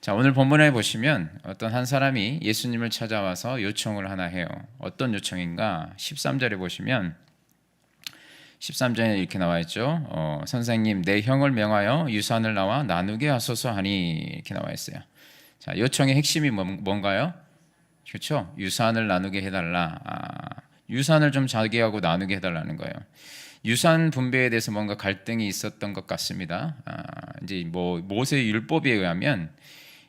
자, 오늘 본문에 보시면 어떤 한 사람이 예수님을 찾아와서 요청을 하나 해요. 어떤 요청인가? 13절에 보시면 13절에 이렇게 나와 있죠. 선생님, 내 형을 명하여 유산을 나와 나누게 하소서 하니, 이렇게 나와 있어요. 자, 요청의 핵심이 뭔가요? 그렇죠? 유산을 나누게 해달라. 유산을 좀 자기하고 나누게 해달라는 거예요. 유산 분배에 대해서 뭔가 갈등이 있었던 것 같습니다. 이제 뭐 모세 율법에 의하면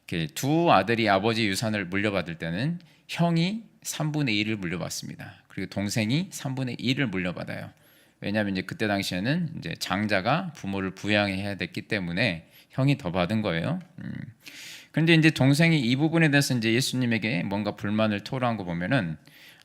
이렇게 두 아들이 아버지 유산을 물려받을 때는 형이 3분의 1을 물려받습니다. 그리고 동생이 3분의 1을 물려받아요. 왜냐하면 이제 그때 당시에는 이제 장자가 부모를 부양해야 됐기 때문에 형이 더 받은 거예요. 그런데 이제 동생이 이 부분에 대해서 이제 예수님에게 뭔가 불만을 토로한 거 보면은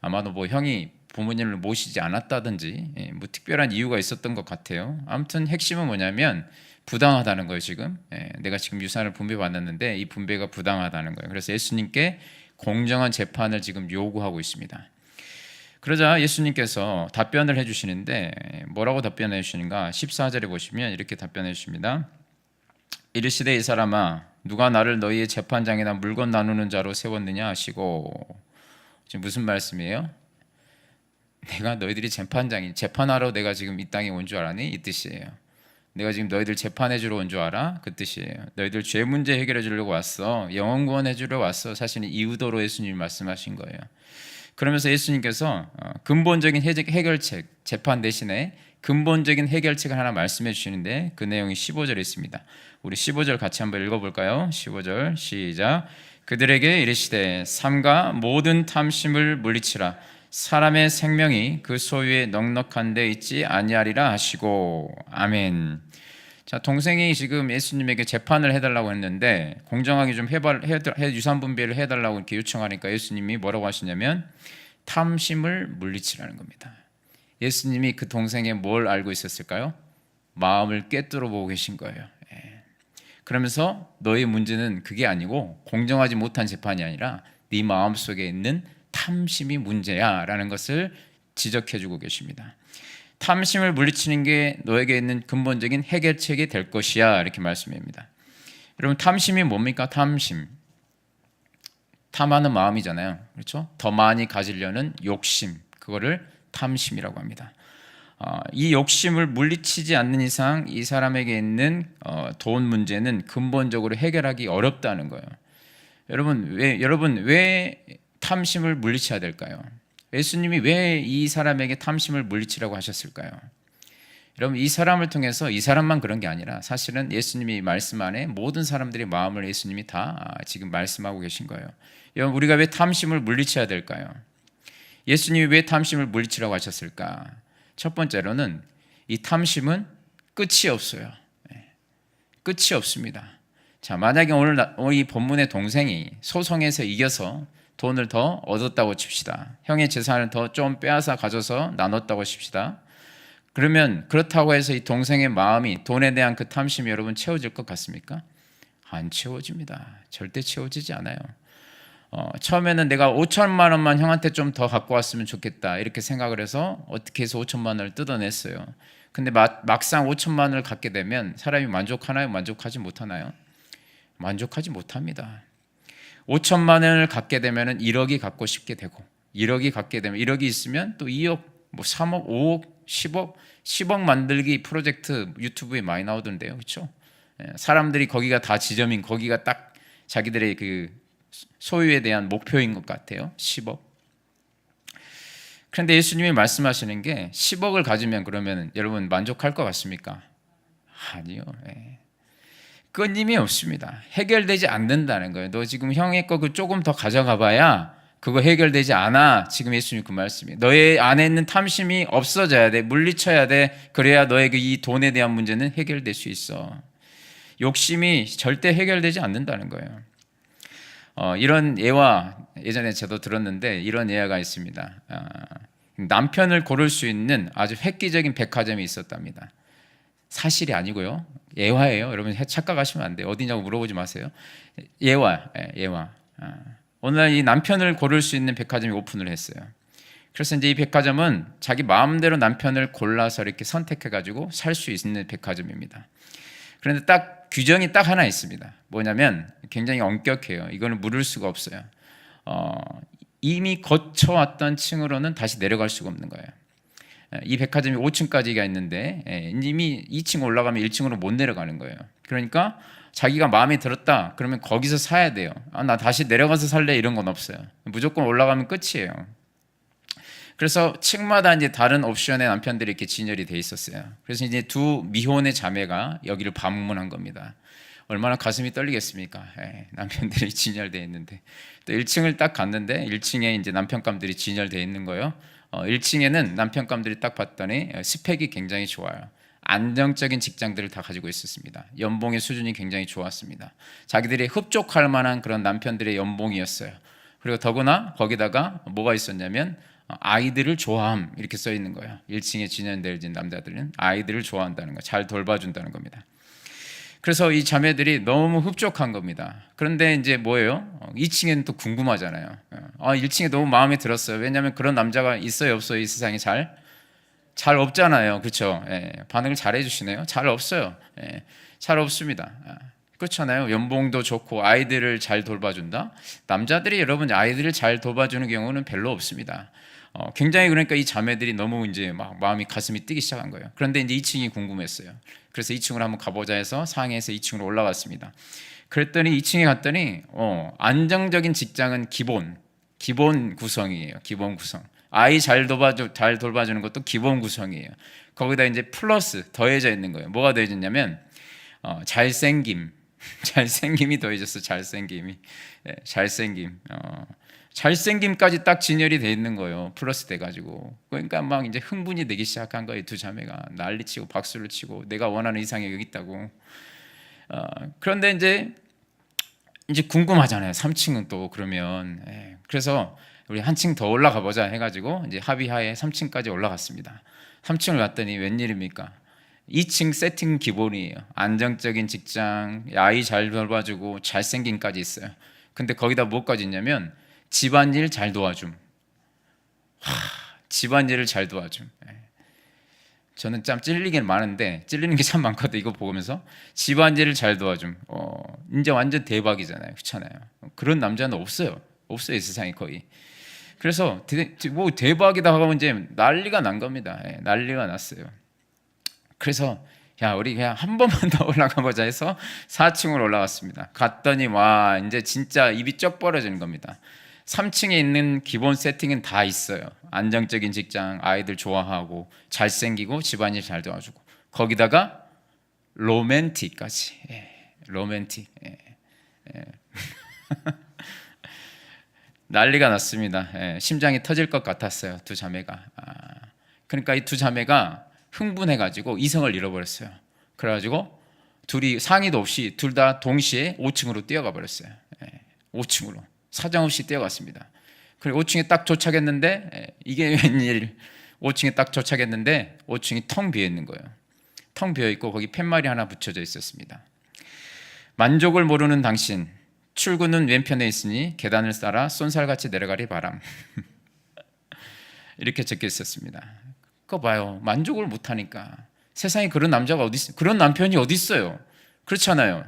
아마도 뭐 형이 부모님을 모시지 않았다든지 뭐 특별한 이유가 있었던 것 같아요. 아무튼 핵심은 뭐냐면 부당하다는 거예요. 지금 내가 지금 유산을 분배받았는데 이 분배가 부당하다는 거예요. 그래서 예수님께 공정한 재판을 지금 요구하고 있습니다. 그러자 예수님께서 답변을 해주시는데 뭐라고 답변해 주시는가? 14절에 보시면 이렇게 답변해 주십니다. 이르시되 이 사람아, 누가 나를 너희의 재판장이나 물건 나누는 자로 세웠느냐 하시고, 지금 무슨 말씀이에요? 내가 너희들이 재판하러 내가 지금 이 땅에 온 줄 알아니? 이 뜻이에요. 내가 지금 너희들 재판해 주러 온 줄 알아? 그 뜻이에요. 너희들 죄 문제 해결해 주려고 왔어. 영혼 구원해 주러 왔어. 사실은 이 의도로 예수님이 말씀하신 거예요. 그러면서 예수님께서 근본적인 해결책, 재판 대신에 근본적인 해결책을 하나 말씀해 주시는데 그 내용이 15절에 있습니다. 우리 15절 같이 한번 읽어볼까요? 15절 시작. 그들에게 이르시되 삼가 모든 탐심을 물리치라. 사람의 생명이 그 소유에 넉넉한 데 있지 아니하리라 하시고. 아멘. 자, 동생이 지금 예수님에게 재판을 해달라고 했는데 공정하게 좀 유산 분배를 해달라고 이렇게 요청하니까 예수님이 뭐라고 하시냐면 탐심을 물리치라는 겁니다. 예수님이 그 동생의 뭘 알고 있었을까요? 마음을 꿰뚫어 보고 계신 거예요. 그러면서 너의 문제는 그게 아니고 공정하지 못한 재판이 아니라 네 마음속에 있는 탐심이 문제야 라는 것을 지적해주고 계십니다. 탐심을 물리치는 게 너에게 있는 근본적인 해결책이 될 것이야 이렇게 말씀합니다. 여러분, 탐심이 뭡니까? 탐심, 탐하는 마음이잖아요. 그렇죠? 더 많이 가지려는 욕심, 그거를 탐심이라고 합니다. 이 욕심을 물리치지 않는 이상 이 사람에게 있는 돈 문제는 근본적으로 해결하기 어렵다는 거예요. 여러분 왜 탐심을 물리쳐야 될까요? 예수님이 왜 이 사람에게 탐심을 물리치라고 하셨을까요? 여러분, 이 사람을 통해서 이 사람만 그런 게 아니라 사실은 예수님이 말씀 안에 모든 사람들의 마음을 예수님이 다 지금 말씀하고 계신 거예요. 여러분, 우리가 왜 탐심을 물리쳐야 될까요? 예수님이 왜 탐심을 물리치라고 하셨을까? 첫 번째로는 이 탐심은 끝이 없어요. 끝이 없습니다. 자, 만약에 오늘 이 본문의 동생이 소송에서 이겨서 돈을 더 얻었다고 칩시다. 형의 재산을 더 좀 빼앗아 가져서 나눴다고 칩시다. 그러면 그렇다고 해서 이 동생의 마음이 돈에 대한 그 탐심이 여러분 채워질 것 같습니까? 안 채워집니다. 절대 채워지지 않아요. 처음에는 내가 5천만 원만 형한테 좀 더 갖고 왔으면 좋겠다 이렇게 생각을 해서 어떻게 해서 5천만 원을 뜯어냈어요. 근데 막상 5천만 원을 갖게 되면 사람이 만족하나요? 만족하지 못하나요? 만족하지 못합니다. 5천만 원을 갖게 되면 1억이 갖고 싶게 되고 1억이 갖게 되면 1억이 있으면 또 2억, 뭐 3억, 5억, 10억 만들기 프로젝트 유튜브에 많이 나오던데요. 그렇죠? 사람들이 거기가 다 지점인, 거기가 딱 자기들의 그 소유에 대한 목표인 것 같아요. 10억. 그런데 예수님이 말씀하시는 게 10억을 가지면 그러면 여러분 만족할 것 같습니까? 아니요. 끊임이 없습니다. 해결되지 않는다는 거예요. 너 지금 형의 거 그 조금 더 가져가 봐야 그거 해결되지 않아. 지금 예수님 그 말씀이에요. 너의 안에 있는 탐심이 없어져야 돼. 물리쳐야 돼. 그래야 너의 이 돈에 대한 문제는 해결될 수 있어. 욕심이 절대 해결되지 않는다는 거예요. 이런 예화 예전에 저도 들었는데 이런 예화가 있습니다. 남편을 고를 수 있는 아주 획기적인 백화점이 있었답니다. 사실이 아니고요. 예화예요. 여러분 착각하시면 안 돼요. 어디냐고 물어보지 마세요. 예화. 오늘 이 남편을 고를 수 있는 백화점이 오픈을 했어요. 그래서 이제 이 백화점은 자기 마음대로 남편을 골라서 이렇게 선택해가지고 살 수 있는 백화점입니다. 그런데 딱 규정이 딱 하나 있습니다. 뭐냐면 굉장히 엄격해요. 이거는 물을 수가 없어요. 이미 거쳐왔던 층으로는 다시 내려갈 수가 없는 거예요. 이 백화점이 5층까지가 있는데 이미 2층 올라가면 1층으로 못 내려가는 거예요. 그러니까 자기가 마음에 들었다 그러면 거기서 사야 돼요. 나 다시 내려가서 살래 이런 건 없어요. 무조건 올라가면 끝이에요. 그래서 층마다 이제 다른 옵션의 남편들이 이렇게 진열이 돼 있었어요. 그래서 이제 두 미혼의 자매가 여기를 방문한 겁니다. 얼마나 가슴이 떨리겠습니까? 남편들이 진열되어 있는데 또 1층을 딱 갔는데 1층에 이제 남편감들이 진열되어 있는 거예요. 1층에는 남편감들이 딱 봤더니 스펙이 굉장히 좋아요. 안정적인 직장들을 다 가지고 있었습니다. 연봉의 수준이 굉장히 좋았습니다. 자기들이 흡족할 만한 그런 남편들의 연봉이었어요. 그리고 더구나 거기다가 뭐가 있었냐면 아이들을 좋아함 이렇게 써 있는 거예요. 1층에 진연되어진 남자들은 아이들을 좋아한다는 거, 잘 돌봐준다는 겁니다. 그래서 이 자매들이 너무 흡족한 겁니다. 그런데 이제 뭐예요? 2층에는 또 궁금하잖아요. 1층에 너무 마음에 들었어요. 왜냐하면 그런 남자가 있어요, 없어요? 이 세상에 잘 없잖아요. 그렇죠? 반응을 잘 해주시네요. 잘 없어요. 잘 없습니다. 그렇잖아요. 연봉도 좋고 아이들을 잘 돌봐준다. 남자들이 여러분 아이들을 잘 돌봐주는 경우는 별로 없습니다. 굉장히 그러니까 이 자매들이 너무 이제 막 마음이 가슴이 뛰기 시작한 거예요. 그런데 이제 2층이 궁금했어요. 그래서 2층으로 한번 가보자 해서 상해에서 2층으로 올라갔습니다. 그랬더니 2층에 갔더니 안정적인 직장은 기본 구성이에요. 기본 구성. 아이 잘 돌봐주는 것도 기본 구성이에요. 거기다 이제 플러스 더해져 있는 거예요. 뭐가 더해졌냐면 잘생김이 더해졌어. 잘생김까지 딱 진열이 돼 있는 거예요. 플러스 돼가지고. 그러니까 막 이제 흥분이 되기 시작한 거예요. 두 자매가 난리치고 박수를 치고 내가 원하는 이상이 여기 있다고. 그런데 이제 궁금하잖아요. 3층은 또 그러면. 그래서 우리 한 층 더 올라가 보자 해가지고 이제 합의하에 3층까지 올라갔습니다. 3층을 갔더니 웬일입니까? 2층 세팅 기본이에요. 안정적인 직장, 아이 잘 돌봐주고 잘생김까지 있어요. 근데 거기다 뭐까지 있냐면 집안일 잘 도와줌. 집안일을 잘 도와줌. 저는 참 찔리긴 많은데 찔리는 게 참 많거든. 이거 보면서 집안일을 잘 도와줌. 이제 완전 대박이잖아요. 그렇잖아요. 그런 남자는 없어요. 이 세상에 거의. 그래서 뭐 대박이다 하고 이제 난리가 난 겁니다. 난리가 났어요. 그래서 야 우리 그냥 한 번만 더 올라가 보자 해서 4층으로 올라갔습니다. 갔더니 와 이제 진짜 입이 쩍 벌어지는 겁니다. 3층에 있는 기본 세팅은 다 있어요. 안정적인 직장, 아이들 좋아하고 잘생기고 집안일 잘 도와주고 거기다가 로맨틱까지. 로맨틱. 난리가 났습니다. 심장이 터질 것 같았어요. 두 자매가. 그러니까 이 두 자매가 흥분해가지고 이성을 잃어버렸어요. 그래가지고 둘이 상의도 없이 둘 다 동시에 5층으로 뛰어가 버렸어요. 5층으로 사정없이 뛰어갔습니다. 그리고 5층에 딱 도착했는데 이게 웬일 5층에 딱 도착했는데 5층이 텅 비어 있는 거예요. 텅 비어 있고 거기 팻말이 하나 붙여져 있었습니다. 만족을 모르는 당신 출구는 왼편에 있으니 계단을 따라 쏜살같이 내려가리 바람. 이렇게 적혀 있었습니다. 그거 봐요. 만족을 못하니까. 세상에 그런 남자가 어디 있어요? 그런 남편이 어디 있어요? 그렇잖아요.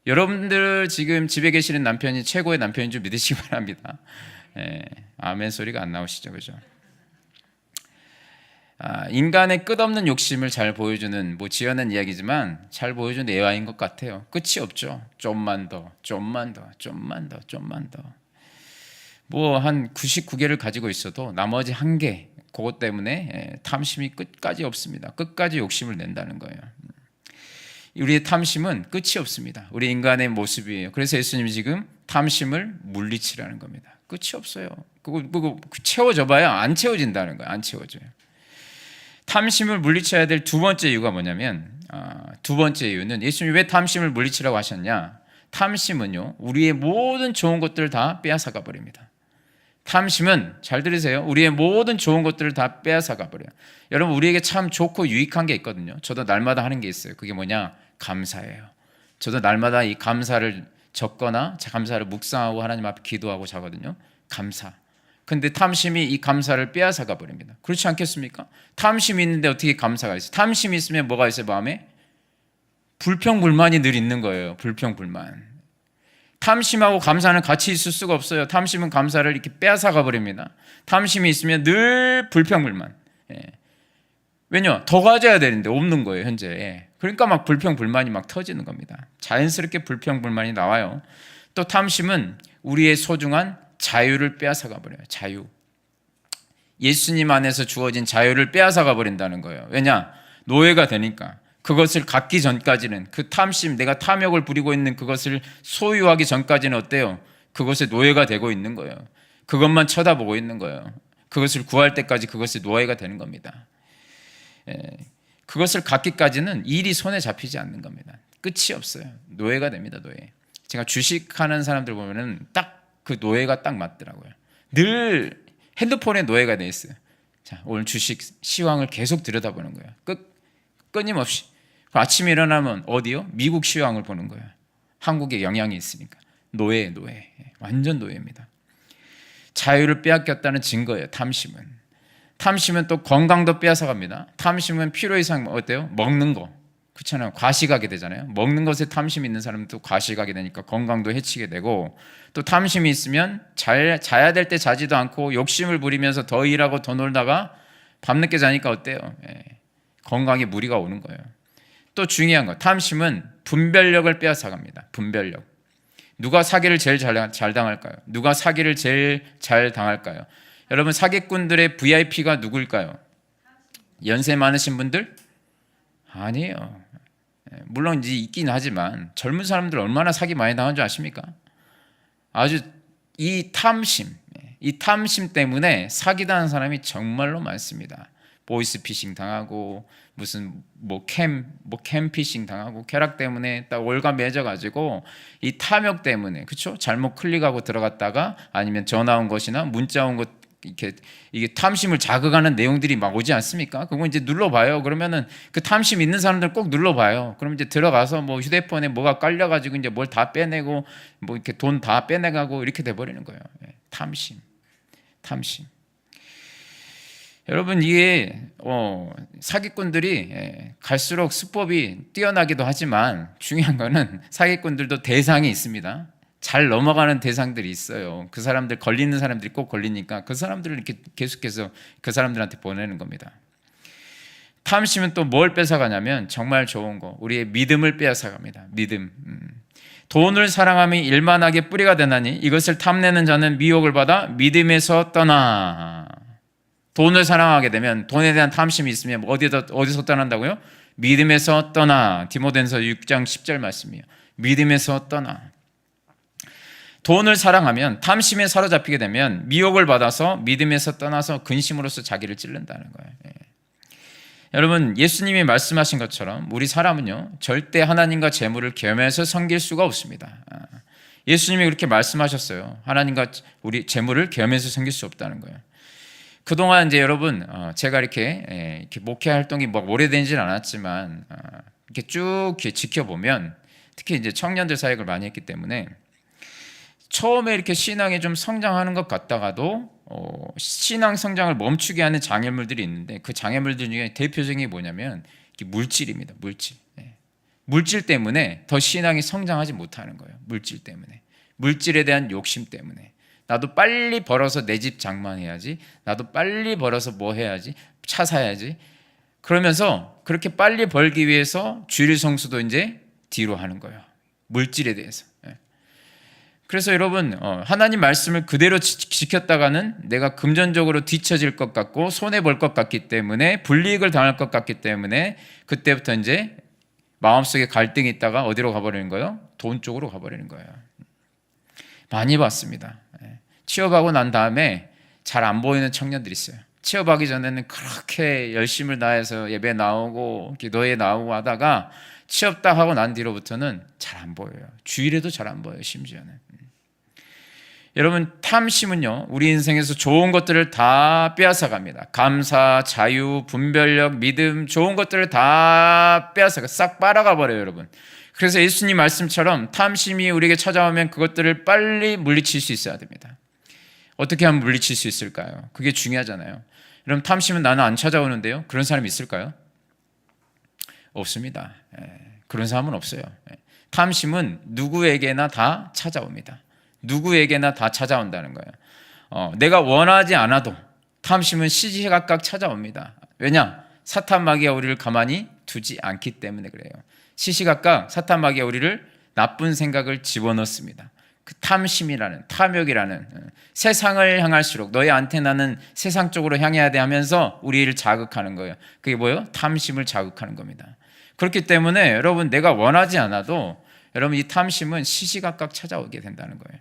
여러분들 지금 집에 계시는 남편이 최고의 남편인 줄 믿으시기 바랍니다. 아멘 소리가 안 나오시죠, 그죠? 인간의 끝없는 욕심을 잘 보여주는 지어낸 이야기지만 잘 보여주는 예화인 것 같아요. 끝이 없죠. 좀만 더. 뭐 한 99개를 가지고 있어도 나머지 1개 그것 때문에 탐심이 끝까지 없습니다. 끝까지 욕심을 낸다는 거예요. 우리의 탐심은 끝이 없습니다. 우리 인간의 모습이에요. 그래서 예수님이 지금 탐심을 물리치라는 겁니다. 끝이 없어요. 그거 채워져봐야 안 채워진다는 거예요. 안 채워져요. 탐심을 물리쳐야 될 두 번째 이유가 뭐냐면 두 번째 이유는 예수님이 왜 탐심을 물리치라고 하셨냐? 탐심은요 우리의 모든 좋은 것들을 다 빼앗아가 버립니다. 탐심은 잘 들으세요. 우리의 모든 좋은 것들을 다 빼앗아가 버려요. 여러분 우리에게 참 좋고 유익한 게 있거든요. 저도 날마다 하는 게 있어요. 그게 뭐냐? 감사예요. 저도 날마다 이 감사를 적거나 감사를 묵상하고 하나님 앞에 기도하고 자거든요. 감사. 근데 탐심이 이 감사를 빼앗아가 버립니다. 그렇지 않겠습니까? 탐심이 있는데 어떻게 감사가 있어요? 탐심이 있으면 뭐가 있어요? 마음에? 불평불만이 늘 있는 거예요. 불평불만. 탐심하고 감사는 같이 있을 수가 없어요. 탐심은 감사를 이렇게 빼앗아가 버립니다. 탐심이 있으면 늘 불평불만. 왜냐? 더 가져야 되는데 없는 거예요, 현재. 그러니까 막 불평불만이 막 터지는 겁니다. 자연스럽게 불평불만이 나와요. 또 탐심은 우리의 소중한 자유를 빼앗아가 버려요. 자유. 예수님 안에서 주어진 자유를 빼앗아가 버린다는 거예요. 왜냐? 노예가 되니까. 그것을 갖기 전까지는, 그 탐심, 내가 탐욕을 부리고 있는 그것을 소유하기 전까지는 어때요? 그것의 노예가 되고 있는 거예요. 그것만 쳐다보고 있는 거예요. 그것을 구할 때까지 그것의 노예가 되는 겁니다. 그것을 갖기까지는 일이 손에 잡히지 않는 겁니다. 끝이 없어요. 노예가 됩니다. 노예. 제가 주식하는 사람들 보면은 딱 그 노예가 딱 맞더라고요. 늘 핸드폰에 노예가 돼 있어요. 자, 오늘 주식 시황을 계속 들여다보는 거예요. 끊임없이. 아침에 일어나면 어디요? 미국 시황을 보는 거예요. 한국에 영향이 있으니까. 노예. 완전 노예입니다. 자유를 빼앗겼다는 증거예요. 탐심은 또 건강도 빼앗아갑니다. 탐심은 필요 이상 어때요? 먹는 거. 그렇잖아요. 과식하게 되잖아요. 먹는 것에 탐심이 있는 사람은 또 과식하게 되니까 건강도 해치게 되고, 또 탐심이 있으면 자야 될 때 자지도 않고 욕심을 부리면서 더 일하고 더 놀다가 밤늦게 자니까 어때요? 건강에 무리가 오는 거예요. 또 중요한 거, 탐심은 분별력을 빼앗아갑니다. 분별력. 누가 사기를 제일 잘 당할까요? 누가 사기를 제일 잘 당할까요? 여러분, 사기꾼들의 VIP가 누구일까요? 연세 많으신 분들? 아니에요. 물론 이제 있긴 하지만 젊은 사람들 얼마나 사기 많이 당한 줄 아십니까? 아주 이 탐심 때문에 사기당한 사람이 정말로 많습니다. 보이스피싱 당하고 무슨 캠피싱 당하고 쾌락 때문에 딱 올가 맺어가지고 이 탐욕 때문에, 그렇죠? 잘못 클릭하고 들어갔다가 아니면 전화 온 것이나 문자 온 것, 이게 탐심을 자극하는 내용들이 막 오지 않습니까? 그거 이제 눌러봐요. 그러면은 그 탐심 있는 사람들 꼭 눌러봐요. 그럼 이제 들어가서 뭐 휴대폰에 뭐가 깔려가지고 이제 뭘 다 빼내고 뭐 이렇게 돈 다 빼내가고 이렇게 돼버리는 거예요. 탐심. 여러분, 이게 사기꾼들이 갈수록 수법이 뛰어나기도 하지만 중요한 거는 사기꾼들도 대상이 있습니다. 잘 넘어가는 대상들이 있어요. 그 사람들, 걸리는 사람들이 꼭 걸리니까 그 사람들을 이렇게 계속해서 그 사람들한테 보내는 겁니다. 탐심은 또 뭘 뺏어가냐면 정말 좋은 거, 우리의 믿음을 빼앗아갑니다. 믿음. 돈을 사랑함이 일만하게 뿌리가 되나니 이것을 탐내는 자는 미혹을 받아 믿음에서 떠나. 돈을 사랑하게 되면, 돈에 대한 탐심이 있으면 어디서 떠난다고요? 믿음에서 떠나. 디모데전서 6장 10절 말씀이에요. 믿음에서 떠나. 돈을 사랑하면, 탐심에 사로잡히게 되면 미혹을 받아서 믿음에서 떠나서 근심으로써 자기를 찌른다는 거예요. 여러분, 예수님이 말씀하신 것처럼 우리 사람은요, 절대 하나님과 재물을 겸해서 섬길 수가 없습니다. 예수님이 그렇게 말씀하셨어요. 하나님과 우리 재물을 겸해서 섬길 수 없다는 거예요. 그동안 이제 여러분, 제가 이렇게 목회 활동이 뭐 오래되지는 않았지만 이렇게 쭉 지켜보면, 특히 이제 청년들 사역을 많이 했기 때문에 처음에 이렇게 신앙이 좀 성장하는 것 같다가도 신앙 성장을 멈추게 하는 장애물들이 있는데, 그 장애물들 중에 대표적인 게 뭐냐면 물질입니다. 물질 때문에 더 신앙이 성장하지 못하는 거예요. 물질 때문에. 물질에 대한 욕심 때문에. 나도 빨리 벌어서 내 집 장만해야지, 나도 빨리 벌어서 뭐 해야지, 차 사야지, 그러면서 그렇게 빨리 벌기 위해서 주일 성수도 이제 뒤로 하는 거예요. 물질에 대해서. 그래서 여러분, 하나님 말씀을 그대로 지켰다가는 내가 금전적으로 뒤처질 것 같고 손해볼 것 같기 때문에, 불이익을 당할 것 같기 때문에 그때부터 이제 마음속에 갈등이 있다가 어디로 가버리는 거예요? 돈 쪽으로 가버리는 거예요. 많이 봤습니다. 취업하고 난 다음에 잘 안 보이는 청년들이 있어요. 취업하기 전에는 그렇게 열심을 다해서 예배 나오고 기도에 나오고 하다가 취업 딱 하고 난 뒤로부터는 잘 안 보여요. 주일에도 잘 안 보여요. 심지어는. 여러분, 탐심은요, 우리 인생에서 좋은 것들을 다 빼앗아갑니다. 감사, 자유, 분별력, 믿음, 좋은 것들을 다 빼앗아가, 싹 빨아가 버려요, 여러분. 그래서 예수님 말씀처럼 탐심이 우리에게 찾아오면 그것들을 빨리 물리칠 수 있어야 됩니다. 어떻게 하면 물리칠 수 있을까요? 그게 중요하잖아요. 여러분, 탐심은 나는 안 찾아오는데요, 그런 사람이 있을까요? 없습니다. 그런 사람은 없어요. 탐심은 누구에게나 다 찾아옵니다. 누구에게나 다 찾아온다는 거예요. 내가 원하지 않아도 탐심은 시시각각 찾아옵니다. 왜냐? 사탄 마귀가 우리를 가만히 두지 않기 때문에 그래요. 시시각각 사탄 마귀가 우리를 나쁜 생각을 집어넣습니다. 그 탐심이라는, 탐욕이라는, 세상을 향할수록 너의 안테나는 세상 쪽으로 향해야 돼 하면서 우리를 자극하는 거예요. 그게 뭐예요? 탐심을 자극하는 겁니다. 그렇기 때문에 여러분, 내가 원하지 않아도 여러분 이 탐심은 시시각각 찾아오게 된다는 거예요.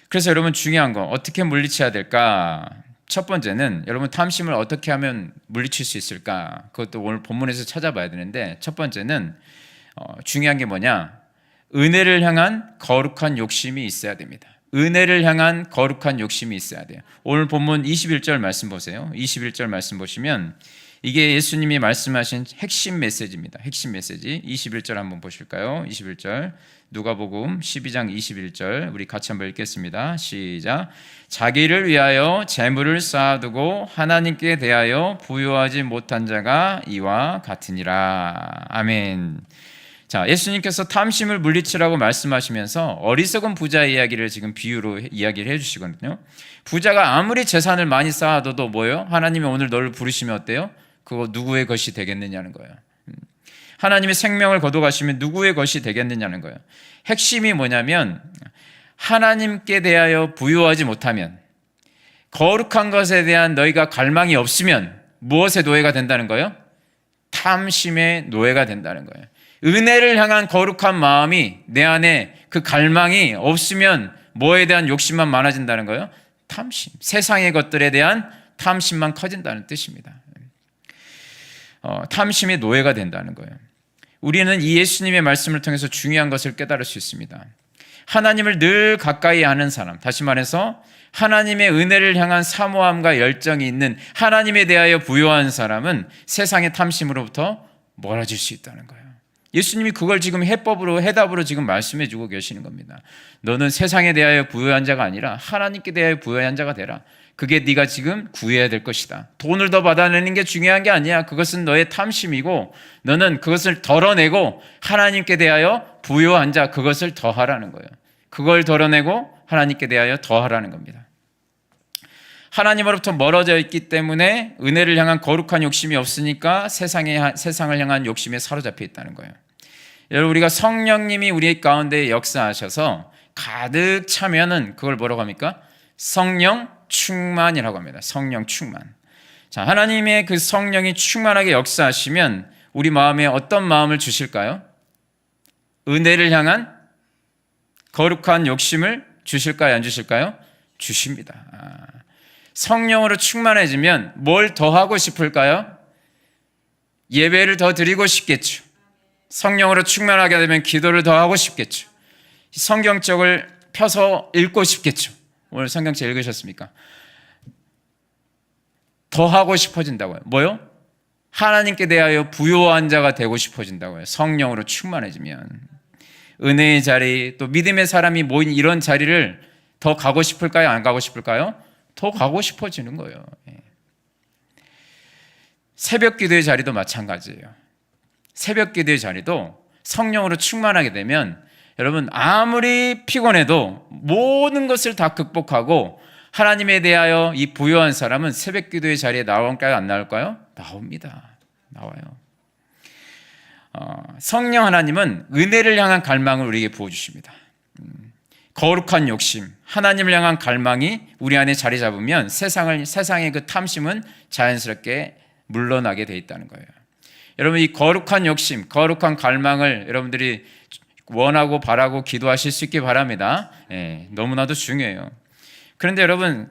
그래서 여러분, 중요한 거 어떻게 물리쳐야 될까? 첫 번째는 여러분, 탐심을 어떻게 하면 물리칠 수 있을까? 그것도 오늘 본문에서 찾아봐야 되는데, 첫 번째는 중요한 게 뭐냐? 은혜를 향한 거룩한 욕심이 있어야 됩니다. 은혜를 향한 거룩한 욕심이 있어야 돼요. 오늘 본문 21절 말씀 보세요. 21절 말씀 보시면 이게 예수님이 말씀하신 핵심 메시지입니다. 핵심 메시지. 21절 한번 보실까요? 21절 누가복음 12장 21절 우리 같이 한번 읽겠습니다. 시작. 자기를 위하여 재물을 쌓아두고 하나님께 대하여 부요하지 못한 자가 이와 같으니라. 아멘. 자, 예수님께서 탐심을 물리치라고 말씀하시면서 어리석은 부자의 이야기를 지금 비유로 이야기를 해주시거든요. 부자가 아무리 재산을 많이 쌓아둬도 뭐예요? 하나님이 오늘 너를 부르시면 어때요? 그거 누구의 것이 되겠느냐는 거예요. 하나님의 생명을 거둬가시면 누구의 것이 되겠느냐는 거예요. 핵심이 뭐냐면 하나님께 대하여 부요하지 못하면, 거룩한 것에 대한 너희가 갈망이 없으면 무엇의 노예가 된다는 거예요? 탐심의 노예가 된다는 거예요. 은혜를 향한 거룩한 마음이 내 안에 그 갈망이 없으면 뭐에 대한 욕심만 많아진다는 거예요? 탐심, 세상의 것들에 대한 탐심만 커진다는 뜻입니다. 탐심의 노예가 된다는 거예요. 우리는 이 예수님의 말씀을 통해서 중요한 것을 깨달을 수 있습니다. 하나님을 늘 가까이 하는 사람, 다시 말해서 하나님의 은혜를 향한 사모함과 열정이 있는, 하나님에 대하여 부요한 사람은 세상의 탐심으로부터 멀어질 수 있다는 거예요. 예수님이 그걸 지금 해답으로 지금 말씀해 주고 계시는 겁니다. 너는 세상에 대하여 부요한 자가 아니라 하나님께 대하여 부요한 자가 되라. 그게 네가 지금 구해야 될 것이다. 돈을 더 받아내는 게 중요한 게 아니야. 그것은 너의 탐심이고 너는 그것을 덜어내고 하나님께 대하여 부요한 자, 그것을 더하라는 거예요. 그걸 덜어내고 하나님께 대하여 더하라는 겁니다. 하나님으로부터 멀어져 있기 때문에 은혜를 향한 거룩한 욕심이 없으니까 세상을 향한 욕심에 사로잡혀 있다는 거예요. 여러분, 우리가 성령님이 우리 가운데 역사하셔서 가득 차면은 그걸 뭐라고 합니까? 성령 충만이라고 합니다. 성령 충만. 자, 하나님의 그 성령이 충만하게 역사하시면 우리 마음에 어떤 마음을 주실까요? 은혜를 향한 거룩한 욕심을 주실까요? 안 주실까요? 주십니다. 성령으로 충만해지면 뭘 더 하고 싶을까요? 예배를 더 드리고 싶겠죠. 성령으로 충만하게 되면 기도를 더 하고 싶겠죠. 성경책을 펴서 읽고 싶겠죠. 오늘 성경책 읽으셨습니까? 더 하고 싶어진다고요. 뭐요? 하나님께 대하여 부요한 자가 되고 싶어진다고요. 성령으로 충만해지면. 은혜의 자리, 또 믿음의 사람이 모인 이런 자리를 더 가고 싶을까요? 안 가고 싶을까요? 더 가고 싶어지는 거예요. 새벽 기도의 자리도 마찬가지예요. 새벽 기도의 자리도 성령으로 충만하게 되면 여러분, 아무리 피곤해도 모든 것을 다 극복하고 하나님에 대하여 이 부요한 사람은 새벽 기도의 자리에 나올까요? 안 나올까요? 나옵니다. 나와요. 성령 하나님은 은혜를 향한 갈망을 우리에게 부어주십니다. 거룩한 욕심, 하나님을 향한 갈망이 우리 안에 자리 잡으면 세상의 그 탐심은 자연스럽게 물러나게 돼 있다는 거예요. 여러분, 이 거룩한 욕심, 거룩한 갈망을 여러분들이 원하고 바라고 기도하실 수 있기 바랍니다. 너무나도 중요해요. 그런데 여러분,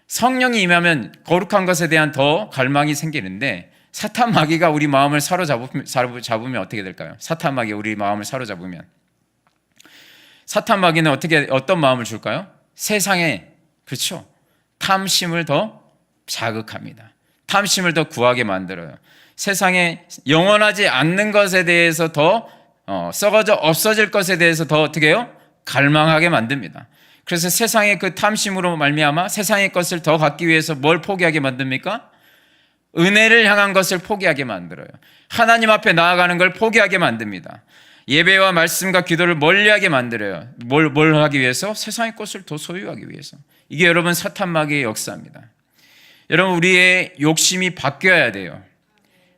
성령이 임하면 거룩한 것에 대한 더 갈망이 생기는데 사탄 마귀가 우리 마음을 사로잡으면 어떻게 될까요? 사탄 마귀가 우리 마음을 사로잡으면 사탄 마귀는 어떤 마음을 줄까요? 세상에, 그렇죠? 탐심을 더 자극합니다. 탐심을 더 구하게 만들어요. 세상에 영원하지 않는 것에 대해서 더 썩어져 없어질 것에 대해서 더 어떻게 해요? 갈망하게 만듭니다. 그래서 세상의 그 탐심으로 말미암아 세상의 것을 더 갖기 위해서 뭘 포기하게 만듭니까? 은혜를 향한 것을 포기하게 만들어요. 하나님 앞에 나아가는 걸 포기하게 만듭니다. 예배와 말씀과 기도를 멀리하게 만들어요. 뭘 하기 위해서? 세상의 것을 더 소유하기 위해서. 이게 여러분 사탄 마귀의 역사입니다. 여러분 우리의 욕심이 바뀌어야 돼요.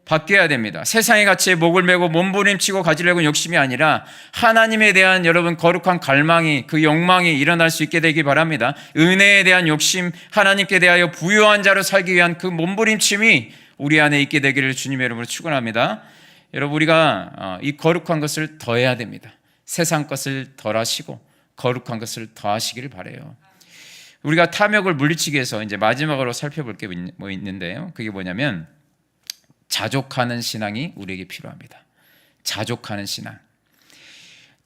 바뀌어야 됩니다. 세상의 가치에 목을 메고 몸부림치고 가지려고 욕심이 아니라 하나님에 대한 여러분 거룩한 갈망이, 그 욕망이 일어날 수 있게 되기 바랍니다. 은혜에 대한 욕심, 하나님께 대하여 부유한 자로 살기 위한 그 몸부림침이 우리 안에 있게 되기를 주님의 이름으로 축원합니다. 여러분 우리가 이 거룩한 것을 더해야 됩니다. 세상 것을 덜하시고 거룩한 것을 더하시기를 바라요. 우리가 탐욕을 물리치기 위해서 이제 마지막으로 살펴볼 게 뭐 있는데요. 그게 뭐냐면 자족하는 신앙이 우리에게 필요합니다. 자족하는 신앙.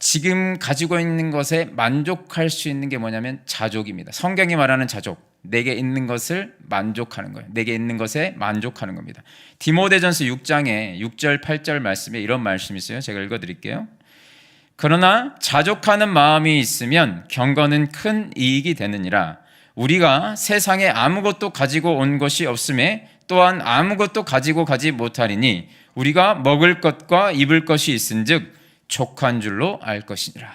지금 가지고 있는 것에 만족할 수 있는 게 뭐냐면 자족입니다. 성경이 말하는 자족, 내게 있는 것을 만족하는 거예요. 내게 있는 것에 만족하는 겁니다. 디모데전서 6장에 6절 8절 말씀에 이런 말씀이 있어요. 제가 읽어드릴게요. 그러나 자족하는 마음이 있으면 경건은 큰 이익이 되느니라. 우리가 세상에 아무것도 가지고 온 것이 없음에 또한 아무것도 가지고 가지 못하리니 우리가 먹을 것과 입을 것이 있은즉 족한 줄로 알 것이니라.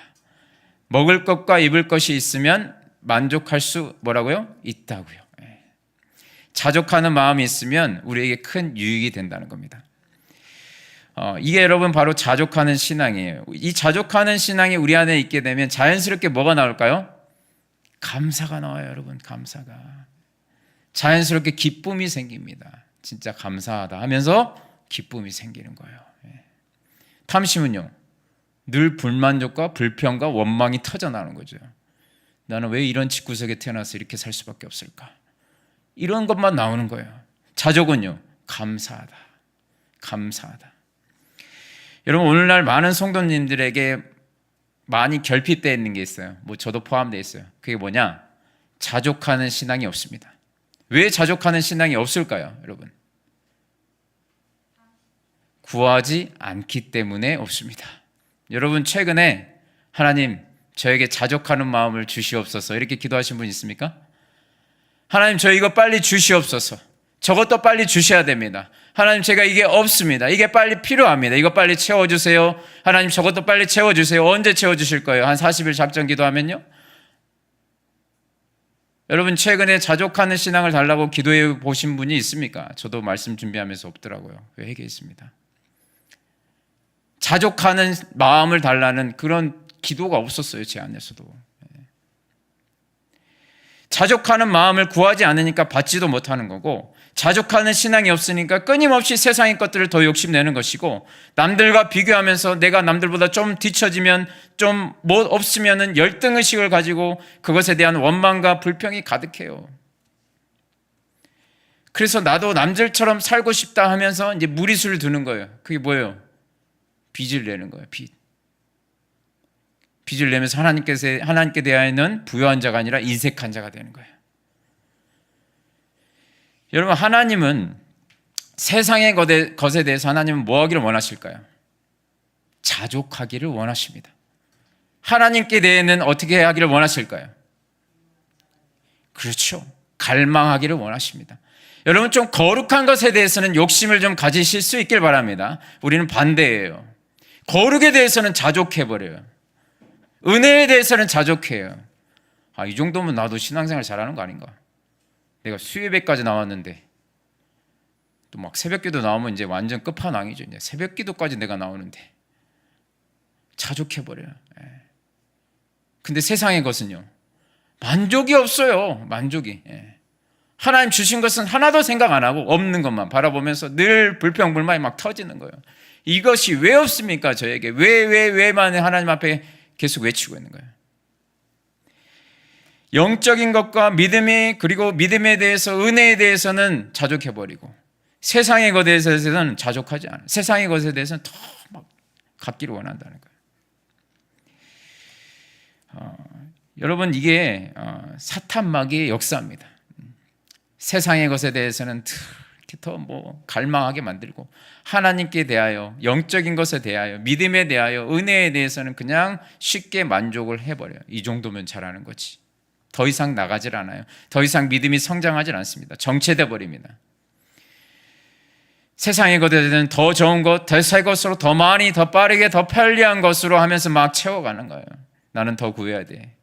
먹을 것과 입을 것이 있으면 만족할 수 뭐라고요? 있다고요. 자족하는 마음이 있으면 우리에게 큰 유익이 된다는 겁니다. 이게 여러분 바로 자족하는 신앙이에요. 이 자족하는 신앙이 우리 안에 있게 되면 자연스럽게 뭐가 나올까요? 감사가 나와요, 여러분. 감사가. 자연스럽게 기쁨이 생깁니다. 진짜 감사하다 하면서 기쁨이 생기는 거예요. 탐심은요, 늘 불만족과 불평과 원망이 터져나오는 거죠. 나는 왜 이런 집구석에 태어나서 이렇게 살 수밖에 없을까? 이런 것만 나오는 거예요. 자족은요, 감사하다. 감사하다. 여러분 오늘날 많은 성도님들에게 많이 결핍되어 있는 게 있어요. 뭐 저도 포함되어 있어요. 그게 뭐냐? 자족하는 신앙이 없습니다. 왜 자족하는 신앙이 없을까요, 여러분? 구하지 않기 때문에 없습니다. 여러분 최근에 하나님 저에게 자족하는 마음을 주시옵소서 이렇게 기도하신 분 있습니까? 하나님 저 이거 빨리 주시옵소서. 저것도 빨리 주셔야 됩니다. 하나님 제가 이게 없습니다. 이게 빨리 필요합니다. 이거 빨리 채워주세요. 하나님 저것도 빨리 채워주세요. 언제 채워주실 거예요? 한 40일 작전 기도하면요? 여러분 최근에 자족하는 신앙을 달라고 기도해 보신 분이 있습니까? 저도 말씀 준비하면서 없더라고요. 회개에 있습니다. 자족하는 마음을 달라는 그런 기도가 없었어요. 제 안에서도. 자족하는 마음을 구하지 않으니까 받지도 못하는 거고, 자족하는 신앙이 없으니까 끊임없이 세상의 것들을 더 욕심내는 것이고, 남들과 비교하면서 내가 남들보다 좀 뒤처지면 좀 뭐 없으면은 열등의식을 가지고 그것에 대한 원망과 불평이 가득해요. 그래서 나도 남들처럼 살고 싶다 하면서 이제 무리수를 두는 거예요. 그게 뭐예요? 빚을 내는 거예요. 빚을 내면서 하나님께 대하여는 부유한 자가 아니라 인색한 자가 되는 거예요. 여러분 하나님은 세상의 것에 대해서 하나님은 뭐 하기를 원하실까요? 자족하기를 원하십니다. 하나님께 대해는 어떻게 하기를 원하실까요? 그렇죠. 갈망하기를 원하십니다. 여러분 좀 거룩한 것에 대해서는 욕심을 좀 가지실 수 있길 바랍니다. 우리는 반대예요. 거룩에 대해서는 자족해버려요. 은혜에 대해서는 자족해요. 이 정도면 나도 신앙생활 잘하는 거 아닌가? 내가 수예배까지 나왔는데 또 막 새벽기도 나오면 이제 완전 끝판왕이죠. 이제 새벽기도까지 내가 나오는데 자족해버려요. 근데 세상의 것은요, 만족이 없어요. 만족이. 하나님 주신 것은 하나도 생각 안 하고 없는 것만 바라보면서 늘 불평불만이 막 터지는 거예요. 이것이 왜 없습니까? 저에게 왜만 하나님 앞에 계속 외치고 있는 거예요. 영적인 것과 믿음이, 그리고 믿음에 대해서 은혜에 대해서는 자족해버리고 세상의 것에 대해서는 자족하지 않아요. 세상의 것에 대해서는 더 막 갖기를 원한다는 거예요. 여러분 이게 사탄 마귀의 역사입니다. 세상의 것에 대해서는 특히 더 뭐 갈망하게 만들고, 하나님께 대하여, 영적인 것에 대하여, 믿음에 대하여, 은혜에 대해서는 그냥 쉽게 만족을 해버려요. 이 정도면 잘하는 거지. 더 이상 나가질 않아요. 더 이상 믿음이 성장하질 않습니다. 정체돼 버립니다. 세상의 것에는 더 좋은 것, 더 새 것으로, 더 많이, 더 빠르게, 더 편리한 것으로 하면서 막 채워가는 거예요. 나는 더 구해야 돼.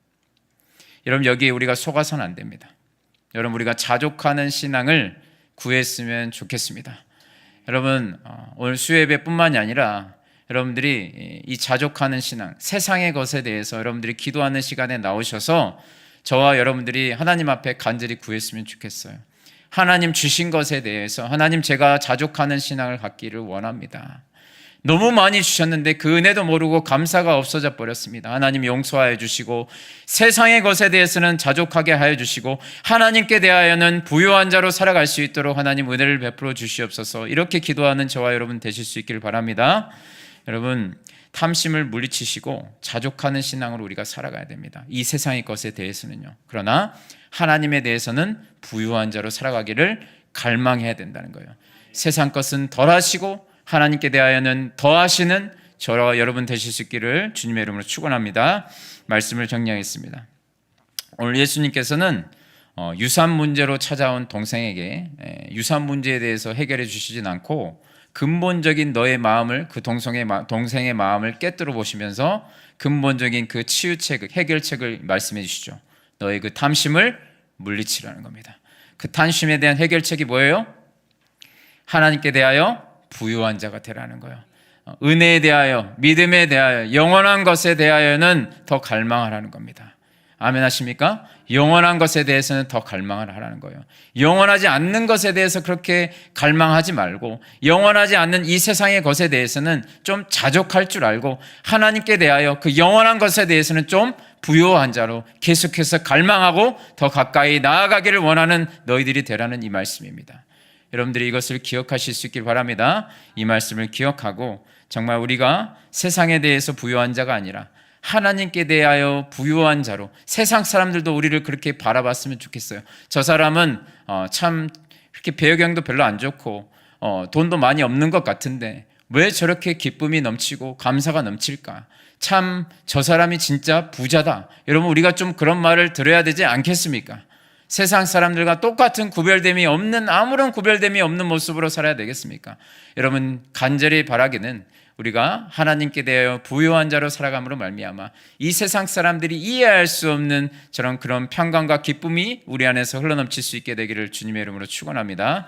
여러분, 여기에 우리가 속아서는 안 됩니다. 여러분, 우리가 자족하는 신앙을 구했으면 좋겠습니다. 여러분, 오늘 수요예배뿐만이 아니라 여러분들이 이 자족하는 신앙, 세상의 것에 대해서 여러분들이 기도하는 시간에 나오셔서 저와 여러분들이 하나님 앞에 간절히 구했으면 좋겠어요. 하나님 주신 것에 대해서 하나님, 제가 자족하는 신앙을 갖기를 원합니다. 너무 많이 주셨는데 그 은혜도 모르고 감사가 없어져 버렸습니다. 하나님 용서하여 주시고 세상의 것에 대해서는 자족하게 하여 주시고 하나님께 대하여는 부유한 자로 살아갈 수 있도록 하나님 은혜를 베풀어 주시옵소서. 이렇게 기도하는 저와 여러분 되실 수 있기를 바랍니다. 여러분, 탐심을 물리치시고 자족하는 신앙으로 우리가 살아가야 됩니다. 이 세상의 것에 대해서는요. 그러나 하나님에 대해서는 부유한 자로 살아가기를 갈망해야 된다는 거예요. 세상 것은 덜하시고 하나님께 대하여는 더하시는 저와 여러분 되실 수 있기를 주님의 이름으로 축원합니다. 말씀을 정리하겠습니다. 오늘 예수님께서는 유산 문제로 찾아온 동생에게 유산 문제에 대해서 해결해 주시진 않고 근본적인 너의 마음을, 그 동생의 마음을 깨뜨려 보시면서 근본적인 그 치유책, 해결책을 말씀해 주시죠. 너의 그 탐심을 물리치라는 겁니다. 그 탐심에 대한 해결책이 뭐예요? 하나님께 대하여 부유한 자가 되라는 거예요. 은혜에 대하여, 믿음에 대하여, 영원한 것에 대하여는 더 갈망하라는 겁니다. 아멘 하십니까? 영원한 것에 대해서는 더 갈망을 하라는 거예요. 영원하지 않는 것에 대해서 그렇게 갈망하지 말고 영원하지 않는 이 세상의 것에 대해서는 좀 자족할 줄 알고 하나님께 대하여 그 영원한 것에 대해서는 좀 부유한 자로 계속해서 갈망하고 더 가까이 나아가기를 원하는 너희들이 되라는 이 말씀입니다. 여러분들이 이것을 기억하실 수 있길 바랍니다. 이 말씀을 기억하고 정말 우리가 세상에 대해서 부유한 자가 아니라 하나님께 대하여 부유한 자로, 세상 사람들도 우리를 그렇게 바라봤으면 좋겠어요. 저 사람은 참 그렇게 배경도 별로 안 좋고 돈도 많이 없는 것 같은데 왜 저렇게 기쁨이 넘치고 감사가 넘칠까? 참 저 사람이 진짜 부자다. 여러분, 우리가 좀 그런 말을 들어야 되지 않겠습니까? 세상 사람들과 똑같은 구별됨이 없는, 아무런 구별됨이 없는 모습으로 살아야 되겠습니까? 여러분, 간절히 바라기는 우리가 하나님께 대하여 부유한 자로 살아감으로 말미암아 이 세상 사람들이 이해할 수 없는 그런 평강과 기쁨이 우리 안에서 흘러넘칠 수 있게 되기를 주님의 이름으로 축원합니다.